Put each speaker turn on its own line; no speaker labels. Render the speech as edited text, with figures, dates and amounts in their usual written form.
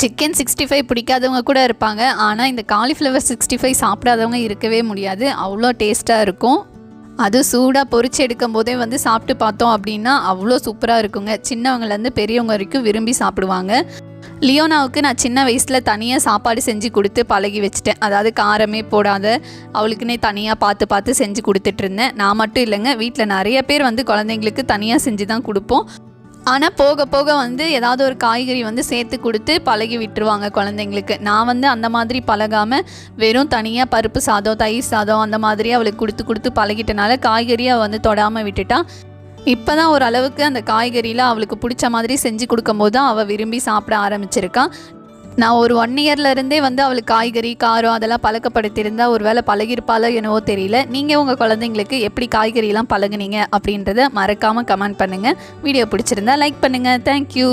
Chicken 65 பிடிக்காதவங்க கூட இருப்பாங்க. ஆனால் இந்த காலிஃப்ளவர் 65 சாப்பிடாதவங்க இருக்கவே முடியாது. அவ்வளோ டேஸ்ட்டாக இருக்கும். அது சூடாக பொரிச்சு எடுக்கும் போதே வந்து சாப்பிட்டு பார்த்தோம் அப்படின்னா அவ்வளோ சூப்பராக இருக்குங்க. சின்னவங்கலேருந்து பெரியவங்க வரைக்கும் விரும்பி சாப்பிடுவாங்க. லியோனாவுக்கு நான் சின்ன வயசில் தனியாக சாப்பாடு செஞ்சு கொடுத்து பழகி வச்சுட்டேன். அதாவது காரமே போடாத அவளுக்குன்னே தனியாக பார்த்து பார்த்து செஞ்சு கொடுத்துட்ருந்தேன். நான் மட்டும் இல்லைங்க, வீட்டில் நிறைய பேர் வந்து குழந்தைங்களுக்கு தனியாக செஞ்சு தான் கொடுப்போம். ஆனால் போக போக வந்து ஏதாவது ஒரு காய்கறி வந்து சேர்த்து கொடுத்து பழகி விட்டுருவாங்க குழந்தைங்களுக்கு. நான் வந்து அந்த மாதிரி பழகாமல் வெறும் தனியாக பருப்பு சாதம், தயிர் சாதம் அந்த மாதிரி அவளுக்கு கொடுத்து பழகிட்டனால காய்கறியை வந்து தொடாமல் விட்டுட்டா. இப்போ தான் ஓரளவுக்கு அந்த காய்கறியில் அவளுக்கு பிடிச்ச மாதிரி செஞ்சு கொடுக்கும்போது தான் அவள் விரும்பி சாப்பிட ஆரம்பிச்சிருக்கான். நான் ஒரு 1 இயர்லேருந்தே வந்து அவளுக்கு காய்கறி, காரம் அதெல்லாம் பழக்கப்படுத்தியிருந்தால் ஒரு வேளை பழகிருப்பாளோ என்னவோ தெரியல. நீங்கள் உங்கள் குழந்தைங்களுக்கு எப்படி காய்கறிலாம் பழகுனீங்க அப்படின்றத மறக்காமல் கமெண்ட் பண்ணுங்கள். வீடியோ பிடிச்சிருந்தா லைக் பண்ணுங்கள். தேங்க்யூ.